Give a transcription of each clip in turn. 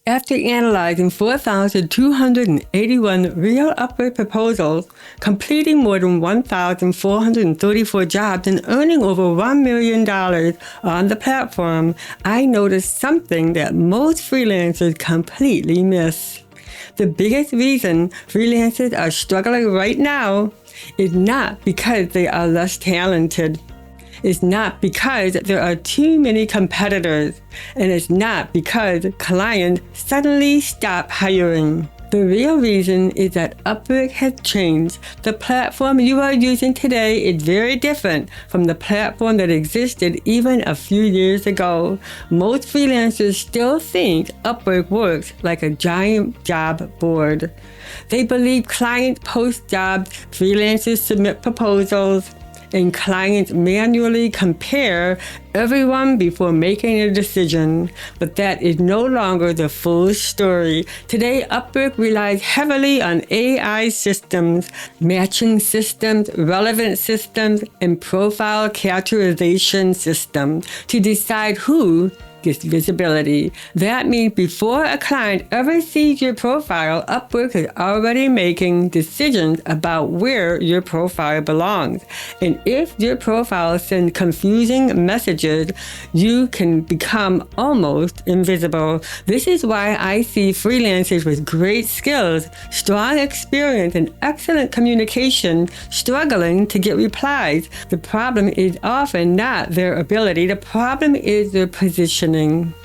After analyzing 4,281 real Upwork proposals, completing more than 1,434 jobs, and earning over $1 million on the platform, I noticed something that most freelancers completely miss. The biggest reason freelancers are struggling right now is not because they are less talented. It's not because there are too many competitors, and it's not because clients suddenly stop hiring. The real reason is that Upwork has changed. The platform you are using today is very different from the platform that existed even a few years ago. Most freelancers still think Upwork works like a giant job board. They believe clients post jobs, freelancers submit proposals, and clients manually compare everyone before making a decision. But that is no longer the full story. Today, Upwork relies heavily on AI systems, matching systems, relevant systems, and profile categorization systems to decide who gets visibility. That means before a client ever sees your profile, Upwork is already making decisions about where your profile belongs. And if your profile sends confusing messages, you can become almost invisible. This is why I see freelancers with great skills, strong experience, and excellent communication struggling to get replies. The problem is often not their ability. The problem is their position.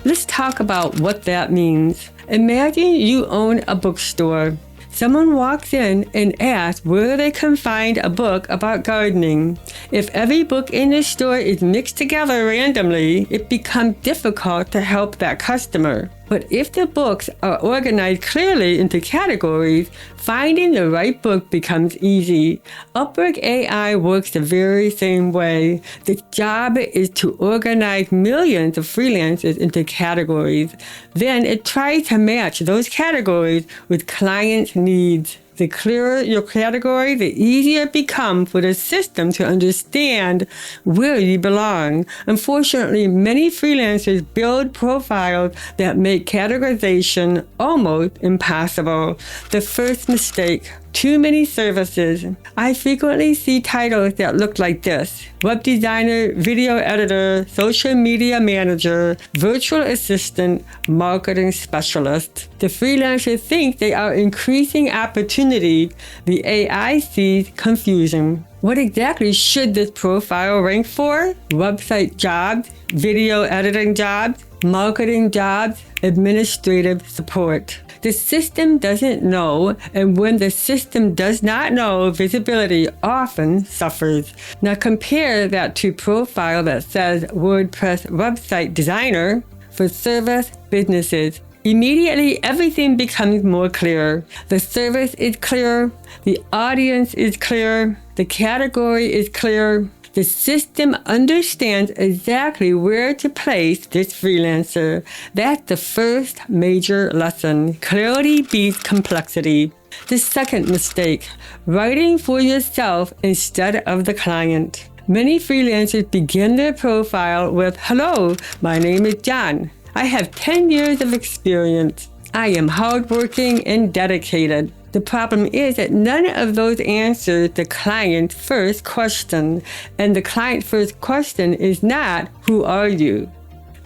Let's talk about what that means. Imagine you own a bookstore. Someone walks in and asks where they can find a book about gardening. If every book in the store is mixed together randomly, it becomes difficult to help that customer. But if the books are organized clearly into categories, finding the right book becomes easy. Upwork AI works the very same way. The job is to organize millions of freelancers into categories. Then it tries to match those categories with clients' needs. The clearer your category, the easier it becomes for the system to understand where you belong. Unfortunately, many freelancers build profiles that make categorization almost impossible. The first mistake: too many services. I frequently see titles that look like this: web designer, video editor, social media manager, virtual assistant, marketing specialist. The freelancers think they are increasing opportunity. The AI sees confusion. What exactly should this profile rank for? Website jobs, video editing jobs, marketing jobs, administrative support. The system doesn't know, and when the system does not know, visibility often suffers. Now compare that to a profile that says WordPress website designer for service businesses. Immediately, everything becomes more clear. The service is clear, the audience is clear, the category is clear. The system understands exactly where to place this freelancer. That's the first major lesson. Clarity beats complexity. The second mistake: writing for yourself instead of the client. Many freelancers begin their profile with, "Hello, my name is John. I have 10 years of experience. I am hardworking and dedicated." The problem is that none of those answer the client's first question. And the client's first question is not, "Who are you?"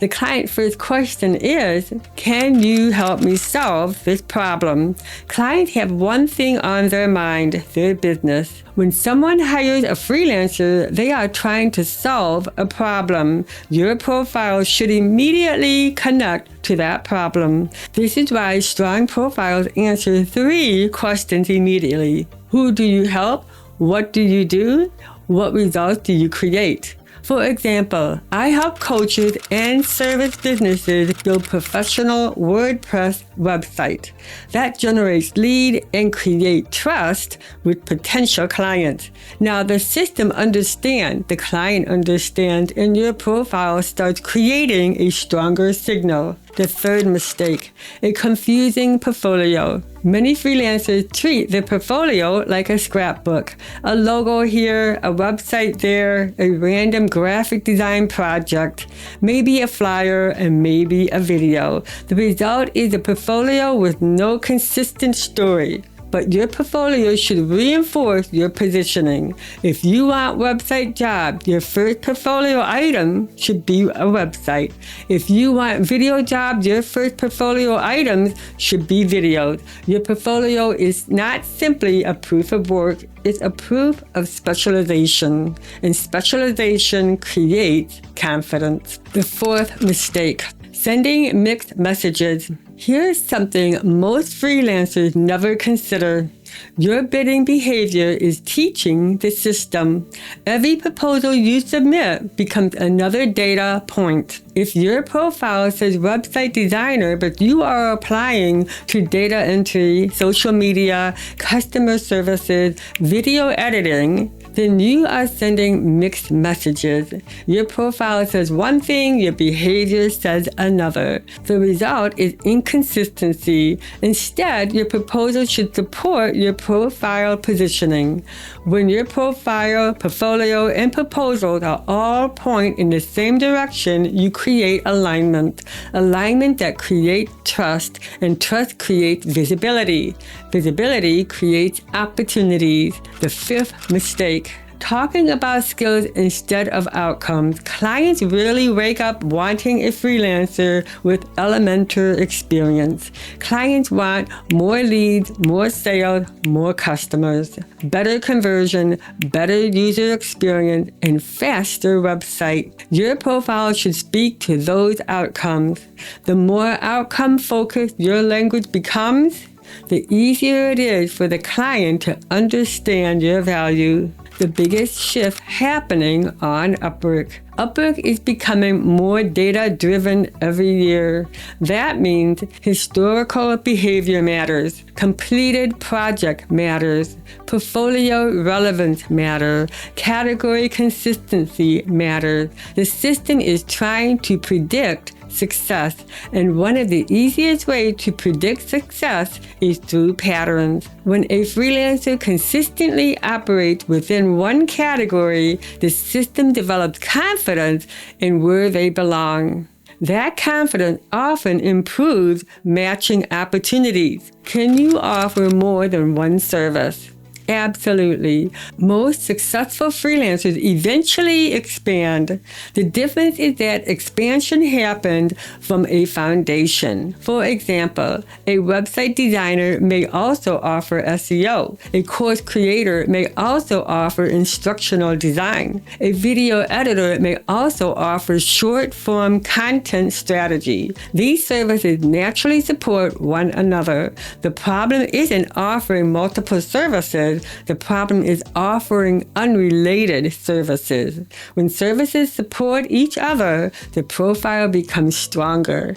The client's first question is, "Can you help me solve this problem?" Clients have one thing on their mind: their business. When someone hires a freelancer, they are trying to solve a problem. Your profile should immediately connect to that problem. This is why strong profiles answer 3 questions immediately. Who do you help? What do you do? What results do you create? For example, I help coaches and service businesses build professional WordPress websites that generates lead and create trust with potential clients. Now the system understands, the client understands, and your profile starts creating a stronger signal. The third mistake, a confusing portfolio. Many freelancers treat their portfolio like a scrapbook. A logo here, a website there, a random graphic design project, maybe a flyer, and maybe a video. The result is a portfolio with no consistent story. But your portfolio should reinforce your positioning. If you want website jobs, your first portfolio item should be a website. If you want video jobs, your first portfolio items should be videos. Your portfolio is not simply a proof of work, it's a proof of specialization. And specialization creates confidence. The fourth mistake, sending mixed messages. Here's something most freelancers never consider. Your bidding behavior is teaching the system. Every proposal you submit becomes another data point. If your profile says website designer, but you are applying to data entry, social media, customer services, video editing, then you are sending mixed messages. Your profile says one thing, your behavior says another. The result is inconsistency. Instead, your proposal should support your profile positioning. When your profile, portfolio, and proposals are all point in the same direction, you create alignment. Alignment that creates trust, and trust creates visibility. Visibility creates opportunities. The fifth mistake, talking about skills instead of outcomes. Clients rarely wake up wanting a freelancer with elementary experience. Clients want more leads, more sales, more customers, better conversion, better user experience, and faster website. Your profile should speak to those outcomes. The more outcome-focused your language becomes, the easier it is for the client to understand your value. The biggest shift happening on Upwork. Upwork is becoming more data-driven every year. That means historical behavior matters, completed project matters, portfolio relevance matters, category consistency matters. The system is trying to predict success, and one of the easiest ways to predict success is through patterns. When a freelancer consistently operates within one category, the system develops confidence in where they belong. That confidence often improves matching opportunities. Can you offer more than one service? Absolutely. Most successful freelancers eventually expand. The difference is that expansion happened from a foundation. For example, a website designer may also offer SEO. A course creator may also offer instructional design. A video editor may also offer short-form content strategy. These services naturally support one another. The problem isn't offering multiple services. The problem is offering unrelated services. When services support each other, the profile becomes stronger.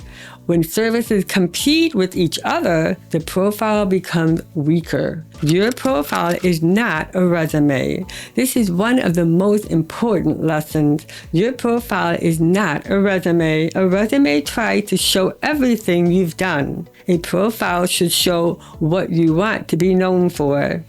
When services compete with each other, the profile becomes weaker. Your profile is not a resume. This is one of the most important lessons. Your profile is not a resume. A resume tries to show everything you've done. A profile should show what you want to be known for.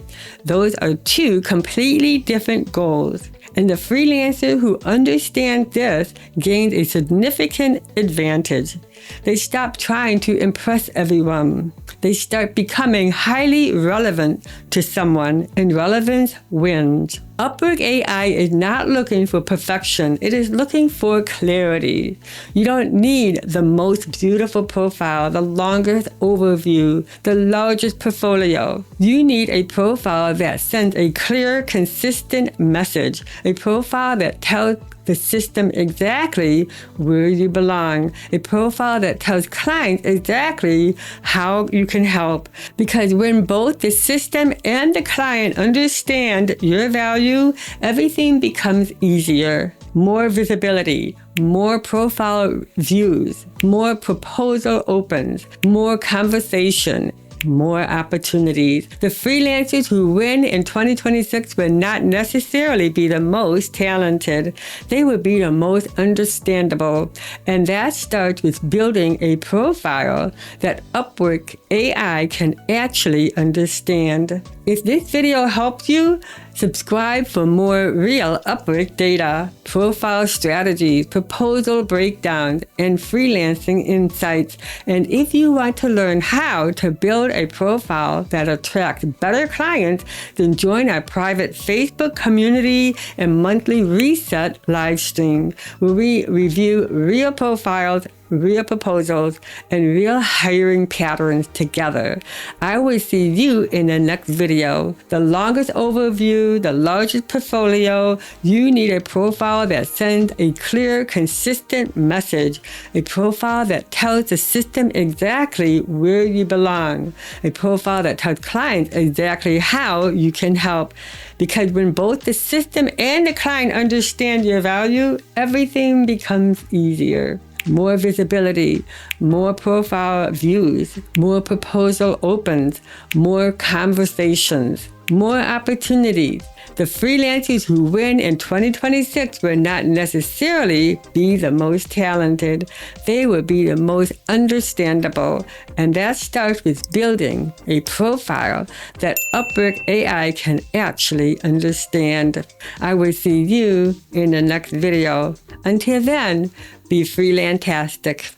Those are two completely different goals. And the freelancer who understands this gains a significant advantage. They stop trying to impress everyone. They start becoming highly relevant to someone, and relevance wins. Upwork AI is not looking for perfection. It is looking for clarity. You don't need the most beautiful profile, the longest overview, the largest portfolio. You need a profile that sends a clear, consistent message, a profile that tells the system exactly where you belong, a profile that tells clients exactly how you can help. Because when both the system and the client understand your value, everything becomes easier. More visibility, more profile views, more proposal opens, more conversation. more opportunities. The freelancers who win in 2026 will not necessarily be the most talented. They will be the most understandable. And that starts with building a profile that Upwork AI can actually understand. If this video helped you, subscribe for more real Upwork data, profile strategies, proposal breakdowns, and freelancing insights. And if you want to learn how to build a profile that attracts better clients, then join our private Facebook community and monthly reset live stream, where we review real profiles, real proposals, and real hiring patterns together. I will see you in the next video. The longest overview, the largest portfolio. You need a profile that sends a clear, consistent message. A profile that tells the system exactly where you belong. A profile that tells clients exactly how you can help. Because when both the system and the client understand your value, everything becomes easier. More visibility, more profile views, more proposal opens, more conversations, more opportunities. The freelancers who win in 2026 will not necessarily be the most talented. They will be the most understandable. And that starts with building a profile that Upwork AI can actually understand. I will see you in the next video. Until then, be freelantastic.